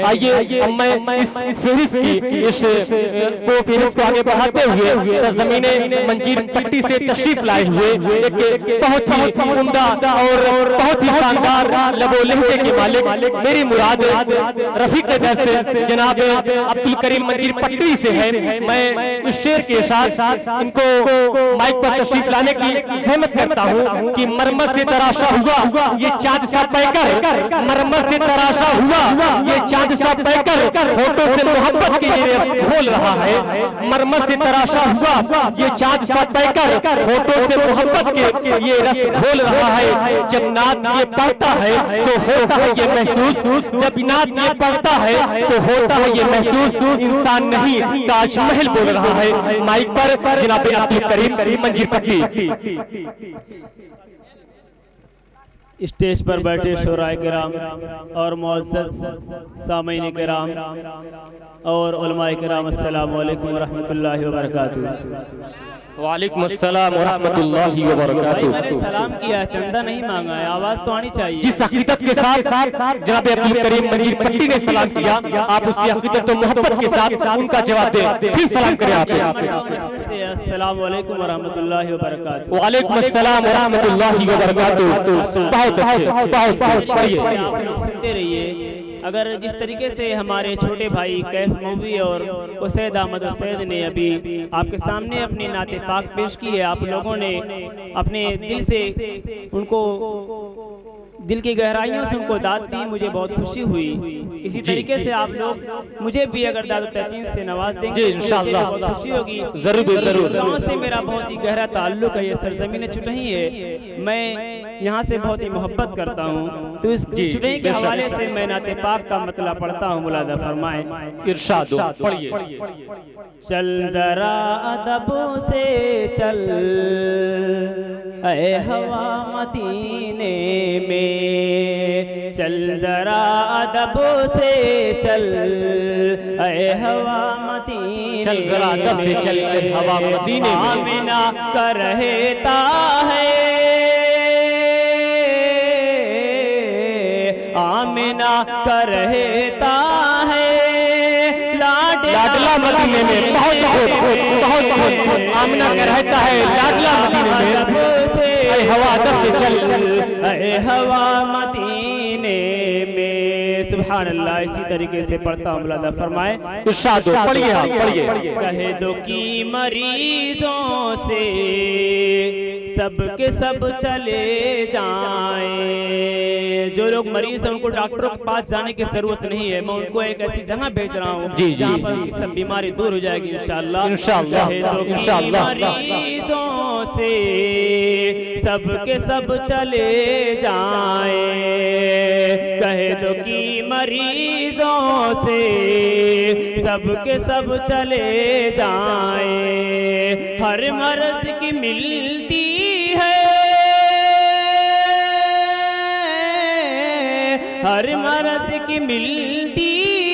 आइए अब मैं इस फेरिस को आगे बढ़ाते हुए सरजमीने मंजीर पट्टी से तशरीफ लाए हुए एक बहुत ही उम्दा और बहुत ही शानदार लबो लहजे के मालिक मेरी मुराद रफीक दर से जनाब अब्दुल करीम मंजीर पट्टी से है। मैं इस शेर के साथ इनको माइक पर तशरीफ लाने की जहमत करता हूँ कि मरमत से तराशा हुआ ये चाँद सा पैकर, मरमत से तराशा हुआ ये चाँद सा पैकर, होठों से मोहब्बत के ये रस घोल रहा है। मरमत से तराशा हुआ ये चाँद सा पैकर, होठों से मोहब्बत के ये रस घोल रहा है। जब नात ये पढ़ता है तो होता है ये महसूस, जब नात ये पढ़ता है तो होता है ये महसूस, इंसान नहीं ताजमहल बोल रहा है। माइक पर जनाब अब्दुल करीम मंजीर पट्टी। स्टेज पर बैठे शोराए किराम और मुअज़्ज़ज़ सामीन किराम और उलमाए किराम, अस्सलाम वालेकुम व रहमतुल्लाहि व बरकातुहू। वालेकुम अस्सलाम व रहमतुल्लाहि व बरकातुहू। मैंने सलाम किया, चंदा नहीं मांगा है, आवाज तो आनी चाहिए। जिस हकीकत के साथ जनाब अब्दुल करीम मंजीर पट्टी ने सलाम किया, आप उसी हकीकत और मोहब्बत के साथ उनका जवाब दें। फिर सलाम करें आप। अस्सलाम वालेकुम व रहमतुल्लाहि व बरकातुहू। वालेकुम अस्सलाम व रहमतुल्लाहि व बरकातुहू। बहुत अच्छे, बहुत बढ़िया। आप लोग सुनते रहिए। अगर जिस तरीके से हमारे छोटे भाई कैफ मूवी और उसैद अहमद उसैद ने अभी आपके सामने अपनी नाते पाक पेश की है, आप लोगों ने अपने दिल से उनको दिल की गहराइयों से उनको दाद दी, मुझे बहुत खुशी हुई। इसी तरीके से आप लोग मुझे भी अगर दाद तहसीन से नवाज देंगे इंशाअल्लाह बहुत खुशी होगी। जरूर। गाँव से मेरा बहुत ही गहरा ताल्लुक है, ये सरजमीन चुटही है, मैं यहाँ से बहुत ही मोहब्बत करता हूँ। तो इस चुटही के हवाले से मैं नाते पाक का मतला पढ़ता हूँ, मुलादा फरमाए। इरशाद पढ़िए। चल जरा अदबों से चल ऐ हवा मदीने में, चल जरा अदबों से चल ऐ हवा मदीने, चल जरा अदब से चल ऐ हवा मदीने में। आमिना का रहता है, आमिना का रहता है, लाडला मदीने में। बहुत आमिना का रहता है लाडला मदीने में। ऐ हवा अदब से चल ऐ हवा मदीने में। सुभान अल्लाह। इसी तरीके से पढ़ता हूँ, मुलादा फरमाए। इरशाद पढ़िए आप, पढ़िए। कह दो कि मरीजों से सब के सब चले जाएं। जो लोग मरीज हैं उनको डॉक्टरों के पास जाने की जरूरत नहीं है, मैं उनको एक ऐसी जगह भेज रहा हूँ जहाँ पर सब बीमारी दूर हो जाएगी इंशाअल्लाह। मरीजों से सब के सब चले जाएं, कह दो कि मरीजों से सब के सब चले जाएं। हर मर्ज की मिलती है, हर मर्ज की मिलती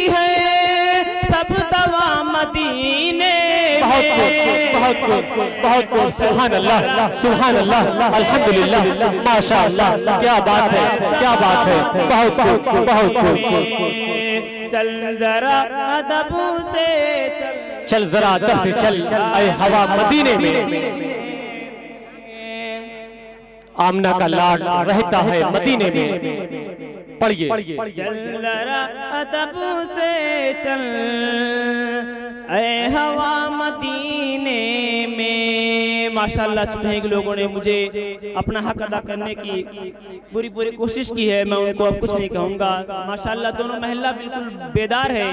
है, सब दवा मदीने। बहुत सुभान अल्लाह, सुभान अल्लाह, अल्हम्दुलिल्लाह, माशाअल्लाह। क्या बात है, क्या बात है। बहुत चल जरा अदब से चल जरा अदब से चल ऐ हवा मदीने में। आमना का लाड रहता है मदीने में। पढ़िए। चल जरा अदब से चल ऐ हवा मदीने में। माशाअल्लाह चुटही के लोगों ने मुझे अपना हक अदा करने की पूरी कोशिश की है, मैं उनको अब कुछ नहीं कहूँगा। माशाअल्लाह दोनों महल्ला बिल्कुल बेदार है,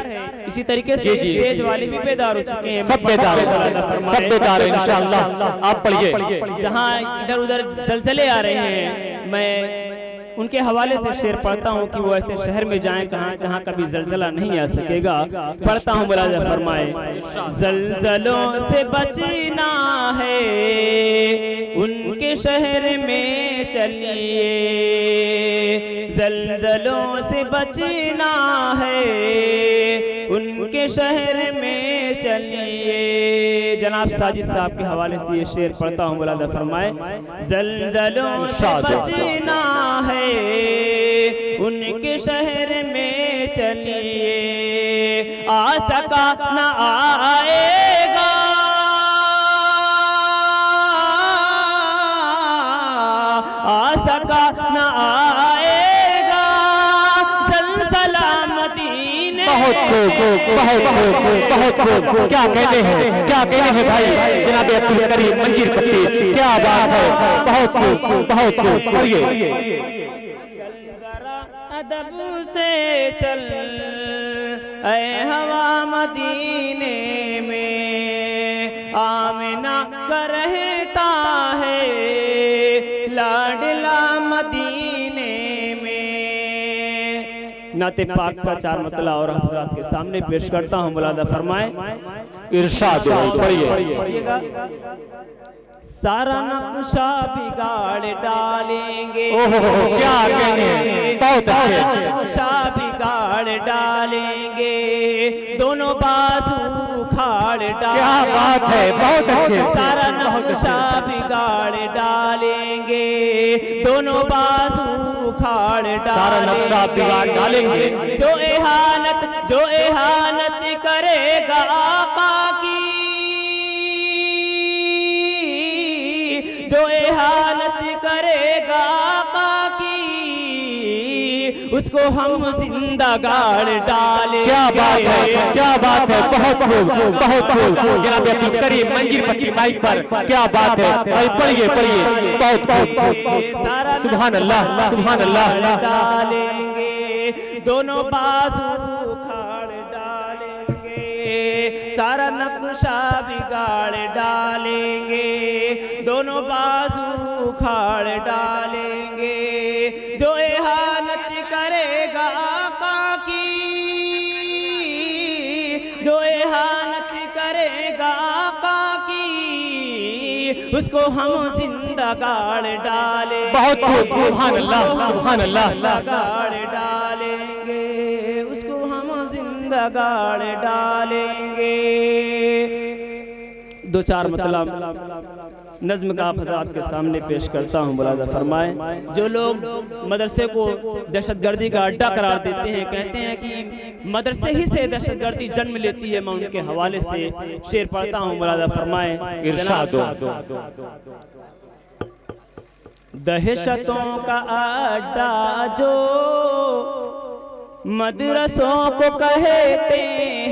इसी तरीके से स्टेज वाले भी बेदार हो चुके हैं। सब बेदार है इंशाअल्लाह। आप पढ़िए। जहाँ इधर उधर जलजले आ रहे हैं, मैं उनके हवाले से शेर पढ़ता हूँ कि वो ऐसे शहर में जाएं जहाँ कभी जलजला नहीं आ सकेगा। पढ़ता हूँ, मुलाजा फरमाए। जलजलों से बचना है उनके शहर में चलिए, जलजलों से बचना है उनके शहर में चलिए। जनाब साजिद साहब के हवाले से ये शेर पढ़ता हूँ, मुलाजा फरमाए। जलजलों से बचना है उनके शहर में चलिए, आ सका न आएगा, आ सका न आएगा सलसला मदीने। बहुत खूब, बहुत खूब, बहुत खूब। क्या कहने हैं, क्या कहने हैं भाई जनाब अब्दुल करीम मंजीर पट्टी, क्या बात है, बहुत खूब, बहुत खूब। पढ़िए। अदब से चल ऐ हवा मदीने में, आमिना का रहता है लाडला मदीने में। नाते पाक का 4 मतला और हज़रात के सामने पेश करता हूँ, मुलादा फरमाए। इरशाद पढ़िए। सारा नक्शा बिगाड़ डालेंगे, क्या कहने, बहुत अच्छे। नक्शा बिगाड़ डालेंगे, दोनों बाजू उखाड़ डालेंगे। क्या बात है, बहुत अच्छे। सारा नक्शा बिगाड़ डालेंगे, दोनों बाजू उखाड़ डालेंगे। सारा नक्शा बिगाड़ डालेंगे। जो एहानत करेगा आका की, जो एहानत करेगा आका की, उसको हम जिंदा गाड़ डालेंगे। क्या बात है, क्या बात है, बहुत खूब, बहुत खूब। जनाब अब्दुल करीम मंजीर पट्टी माइक पर, क्या बात है भाई, पढ़िए पढ़िए, बहुत खूब। सुभान अल्लाह, सुभान अल्लाह। डालेंगे, दोनों बाजू उखाड़ डालेंगे, सारा नक्शा बिगाड़ डालेंगे, दोनों बाजू उखाड़ डालेंगे। जो एहानत करेगा आका की, जो एहानत करेगा आका की, उसको हम जिंदा गाड़ डालेंगे। बहुत खूब, सुभान अल्लाह, सुभान अल्लाह। गाड़ डालेंगे, उसको हम जिंदा गाड़ डालेंगे। 2-4 मतलब नज्म का आप हज़रात के सामने पेश करता हूँ, मुलाज़ा फरमाएं। जो लोग मदरसे को दहशतगर्दी का अड्डा करार देते हैं, कहते हैं कि मदरसे ही से दहशतगर्दी जन्म लेती है, मैं उनके हवाले से शेर पढ़ता हूँ, मुलाज़ा फरमाएं। इरशाद। दहशतों का अड्डा जो मदरसों को कहते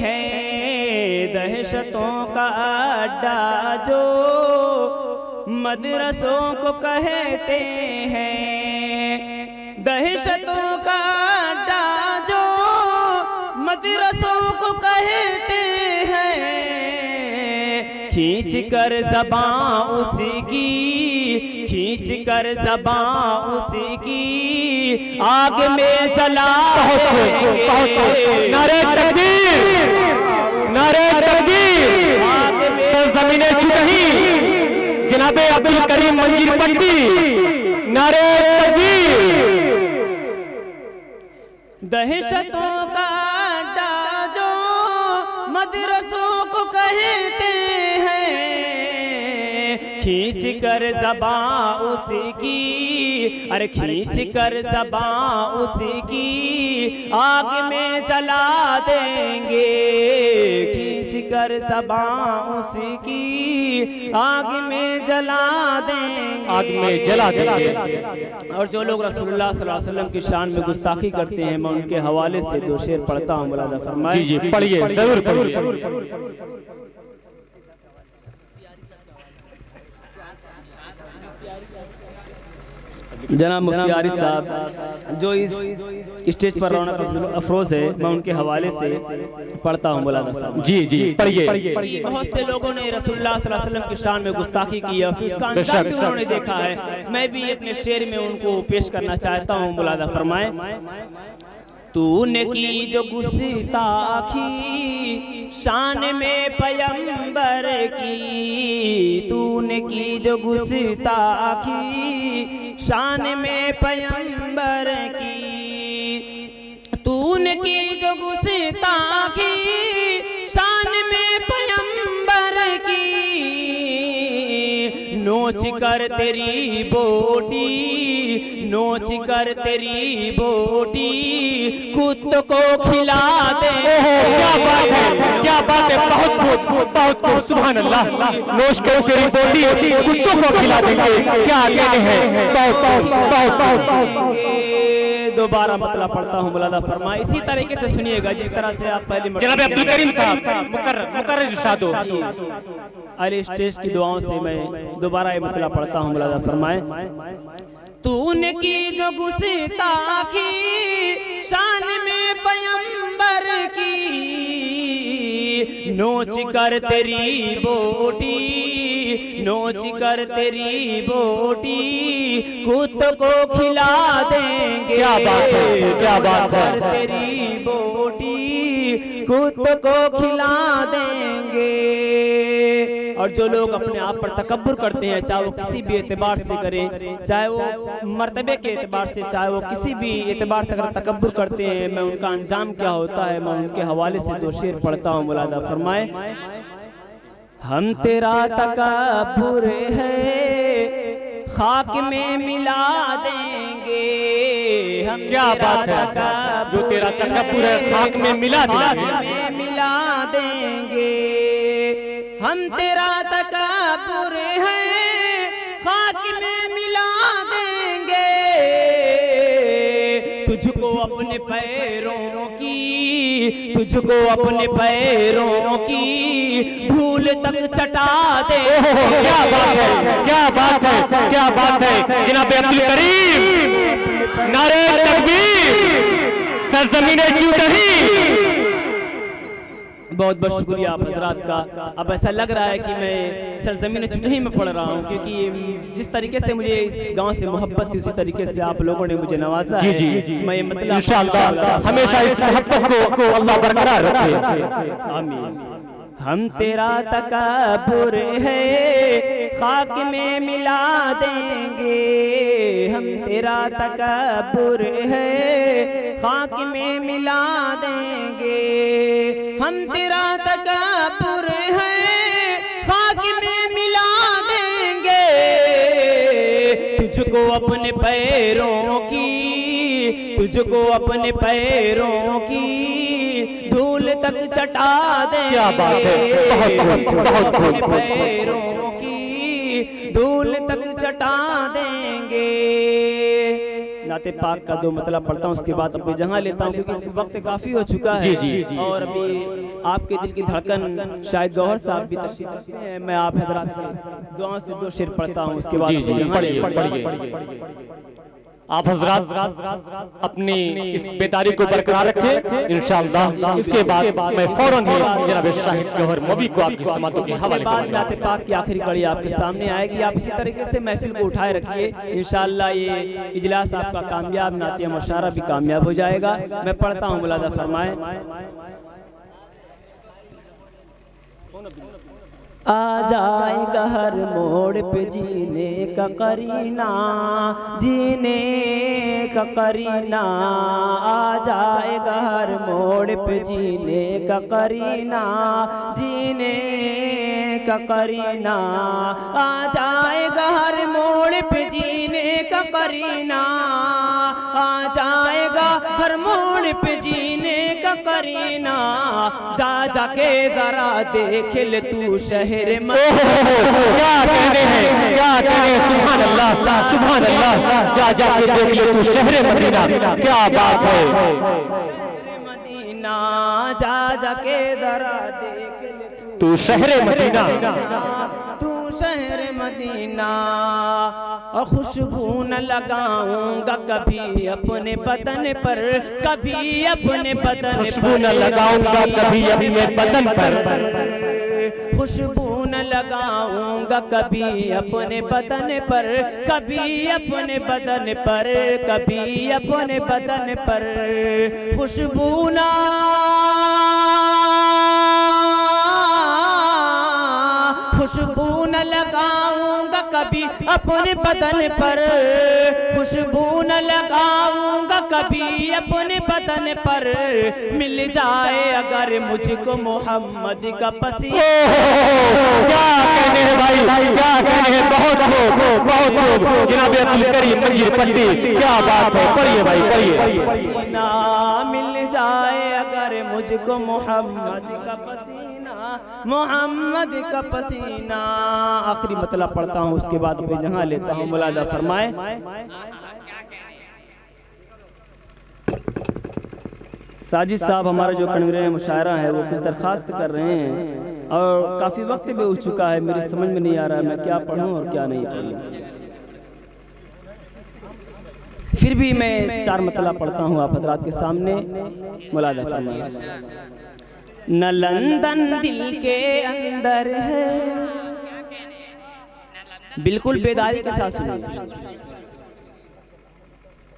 हैं, दहशतों का अड्डा जो मदरसों को कहते हैं, दहशतों का अड्डा जो मदरसों को कहते हैं। खींच कर ज़बां उसी की, खींच कर ज़बां उसी की, आग में जला देंगे। नारे तकबीर, नारे तकबीर। ज़मीने चुकही जनाबे अब्दुल करीम मंजीर पट्टी, नारे तकबीर। दहशतों का अड्डा जो मदरसों को कहते हैं, खींच कर ज़बां उसी की, अरे खींच कर ज़बां उसी की, आग में जला देंगे। खींच कर ज़बां उसी की, आग में जला देंगे, आग में जला देंगे। और जो लोग रसूलुल्लाह सल्लल्लाहु अलैहि वसल्लम की शान में गुस्ताखी करते हैं, मैं उनके हवाले से 2 शेर पढ़ता हूँ, मुलाज़ा फरमाएं। जी जी पढ़िए, जरूर पढ़िए। जनाब मुफ्ती आरिफ साहब जो इस स्टेज पर रौनक अफरोज है, मैं उनके हवाले से पढ़ता हूँ, मुलाज़ा। जी जी पढ़िए। बहुत से लोगों ने रसूलुल्लाह सल्लल्लाहु अलैहि वसल्लम की शान में गुस्ताखी की है, फिर उसका अंजाम भी उन्होंने देखा है। मैं भी अपने शेर में उनको पेश करना चाहता हूँ, मुलाज़ा फरमाएं। तूने की जो गुस्ताखी शान में पैगंबर की, तूने की जो गुस्ताखी शान में पैगंबर की, तूने की जो गुस्ताखी शान में पैगंबर की, नोच कर तेरी बोटी, नोच कर तेरी बोटी, खुद को खिला दे। क्या बात है, क्या बात है, बहुत खूब, बहुत खूब, सुभान अल्लाह। नोश करो तेरी बोटी कुत्तों को खिला देंगे, क्या कहने हैं, बहुत बहुत बहुत। दोबारा मतलब पढ़ता हूँ, मौलाना फरमाए इसी तरीके से सुनिएगा जिस तरह से आप पहले। जनाब अब्दुल करीम साहब मुकर्रर इरशाद हो। अली स्टेज की दुआओं से मैं दोबारा ये मतलब पढ़ता हूँ, मौलाना फरमाए तूने की जो गुस्ताखी शान में पैगंबर की, नोच कर तेरी बोटी, नोच कर तेरी बोटी कुत्ते को खिला देंगे। क्या बात है, क्या बात है, तेरी बोटी कुत्ते को खिला देंगे। और जो लोग अपने आप पर तकब्बुर करते हैं, चाहे वो किसी भी एतबार से करें, चाहे वो मर्तबे के एतबार से, चाहे वो किसी भी एतबार से अगर तकब्बुर करते हैं, मैं उनका अंजाम क्या होता है मैं उनके हवाले से दो शेर पढ़ता हूँ। मौलाना फरमाए हम तेरा तकब्बुर है खाक में मिला देंगे। हम क्या बात है, जो तेरा तकब्बुर है खाक में मिला देंगे, मिला देंगे। हम तेरा तकब्बुर है खाक में मिला देंगे। तुझको अपने पैरों की, तुझको अपने पैरों की धूल तक चटा दे। क्या बात है, क्या बात है, क्या बात है। जनाब अब्दुल करीम नारे तकबीर, सरजमीने जूदही। बहुत बहुत शुक्रिया आप हजरात का। अब ऐसा लग रहा है कि मैं सरजमीन चुटही में पढ़ रहा हूँ, क्योंकि जिस तरीके से मुझे इस गांव से मोहब्बत थी उसी तरीके से आप लोगों ने मुझे नवाजा है। जी मैं मतलब इंशाअल्लाह हमेशा इस मोहब्बत को अल्लाह बरकरार रखे, आमीन। हम तेरा तकब्बुर है खाक में मिला देंगे। हम तेरा तकब्बुर है खाक में मिला देंगे। हम तेरा तकब्बुर है खाक में मिला देंगे। तुझको अपने पैरों की, तुझको अपने पैरों की धूल तक चटा देंगे। क्या बात है, बहुत बहुत पैरों की धूल तक चटा देंगे। नाते पाक का दो मतलब पढ़ता हूँ, उसके बाद अपनी जगह लेता हूँ क्योंकि वक्त काफी हो चुका है। जी। और अभी आपके दिल की धड़कन शायद गौहर साहब भी तशरीफ रखते हैं। मैं आप हजरात की दुआओं से दो शेर पढ़ता हूँ, उसके बाद पढ़िए। आप हजरात अपनी इस बेदारी को बरकरार रखें इंशाअल्लाह। इसके बाद मैं फौरन ही जनाब शाहिद गौहर मौवी को आपकी समातों के हवाले करूंगा। नाते पाक की आखिरी कड़ी आपके सामने आएगी। आप इसी तरीके से महफिल को उठाए रखिए, इंशाअल्लाह ये इजलास आपका कामयाब, नातिया मुशारा भी कामयाब हो जाएगा। मैं पढ़ता हूँ, मुलादा फरमाए। आ जाएगा हर मोड़ पे जीने का करीना, जीने का करीना। आ जाएगा हर मोड़ पे जीने का करीना, जीने का करीना। आ जाएगा हर मोड़ पे जीने का करीना, आ जाएगा हर मोड़ पे जीने का करीना। जा जाके जरा देख ले तू शहर में। क्या कहने हैं, क्या कहने हैं, सुभान अल्लाह, सुभान अल्लाह। जा जाके देख ले तू शहर मदीना, क्या बात है। मदीना जा जाके जरा देख ले तू शहर मदीना, तू शहर मदीना। और खुशबू न लगाऊंगा कभी अपने बदन पर, कभी अपने बदन। खुशबू न लगाऊंगा कभी अपने बदन पर, खुशबू न लगाऊंगा कभी अपने बदन पर, कभी अपने बदन पर, कभी अपने बदन पर। खुशबू ना खुशबू न लगाऊंगा कभी अपने बदन पर, खुशबू न लगाऊंगा कभी अपने बदन पर। मिल जाए अगर मुझको मोहम्मद का पसीना। क्या कहने हैं भाई, क्या कहने हैं, बहुत खूब, बहुत खूब। जनाब अब्दुल करीम मंजीर पट्टी, क्या बात है। पढ़िए भाई, पढ़िए। मिल जाए जाए अगर मुझको मोहम्मद का पसीना। आखिरी मतलब पढ़ता हूँ, उसके बाद मैं जहाँ लेता हूँ, मुलादा फरमाए। साजिद साहब हमारा जो कन्वीनर मुशायरा है वो कुछ दरखास्त कर रहे हैं और काफ़ी वक्त भी हो चुका है, मेरी समझ में नहीं आ रहा है मैं क्या पढ़ूं और क्या नहीं पढ़ूं। फिर भी मैं 4 मतलब पढ़ता हूँ आप हजरात के सामने, मुलादा फरमाइए। न लंदन दिल के अंदर है, बिल्कुल बेदारी के साथ सुनिए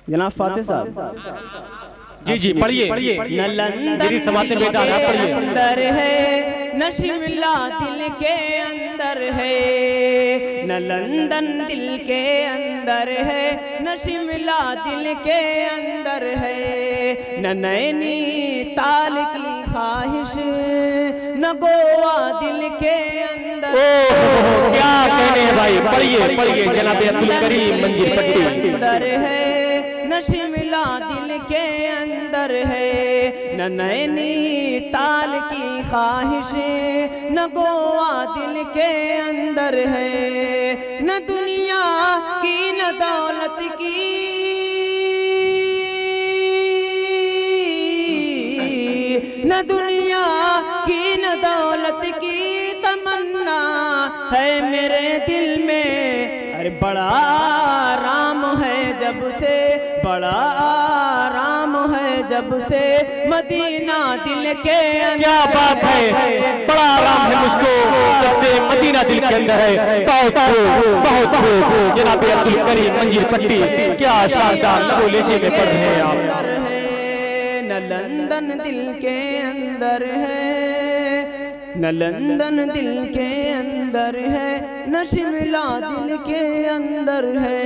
जनाब फातिह साहब। जी जी पढ़िए। न लंदन दिल के अंदर है, न शिमला दिल के अंदर है। न लंदन दिल के अंदर है, न शिमला दिल के अंदर है। न नैनीताल की ख्वाहिश, न गोवा दिल के अंदर। क्या कहने हैं भाई, पढ़िए पढ़िए जनाब अब्दुल करीम मंजीर पट्टी। अंदर है न शिमला दिल के अंदर है, न नैनीताल की ख्वाहिश, न गोवा दिल के अंदर है। न दुनिया की न दौलत की, न दुनिया की न दौलत की तमन्ना है मेरे दिल में। अरे बड़ा आराम है जब से, बड़ा आराम है जब से मदीना दिल के अंदर। क्या बात है, बड़ा आराम है मुझको जब से मदीना दिल के अंदर है। बहुत खूब जनाब अब्दुल करीम मंजीर पट्टी, क्या शानदार लबोलेशे में पढ़ रहे हैं आप। न लंदन दिल के अंदर है, न लंदन दिल के अंदर है, न शिमला दिल के अंदर है।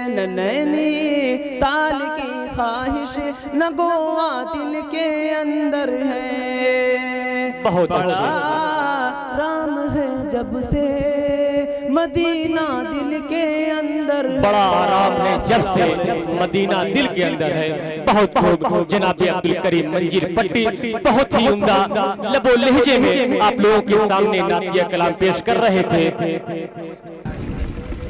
न नैनीताल की ख्वाहिश, न गोवा दिल के अंदर है। बहुत बड़ा राम है जब से मदीना दिल के अंदर। बड़ा आराम है जब से मदीना दिल के अंदर है। बहुत खूब जनाब अब्दुल करीम मंजीर पट्टी बहुत ही उम्दा लबो लहजे में आप लोगों के सामने नातिया कलाम पेश कर रहे थे।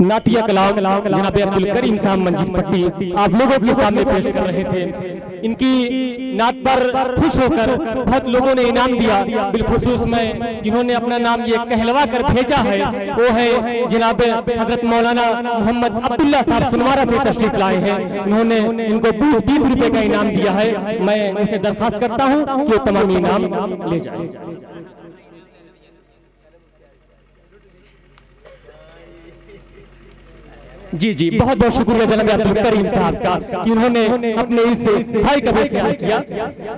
नातिया कलाम जनाब अब्दुल करीम साहब मंजीर पट्टी आप लोगों के सामने पेश कर रहे थे। इनकी नात पर खुश होकर बहुत लोगों ने इनाम दिया, बिलखुसूस में जिन्होंने अपना नाम ये कहलवा कर भेजा है वो है जनाब हजरत मौलाना मोहम्मद अब्दुल्ला साहब सुनवारा से तशरीफ लाए हैं। इन्होंने इनको 20 रुपए का इनाम दिया है। मैं इनसे दरखास्त करता हूँ कि वो तमाम इनाम ले जाए। जी जी बहुत बहुत शुक्रिया जनाब अब्दुल करीम साहब का कि उन्होंने अपने इस भाई का भी ख्याल किया।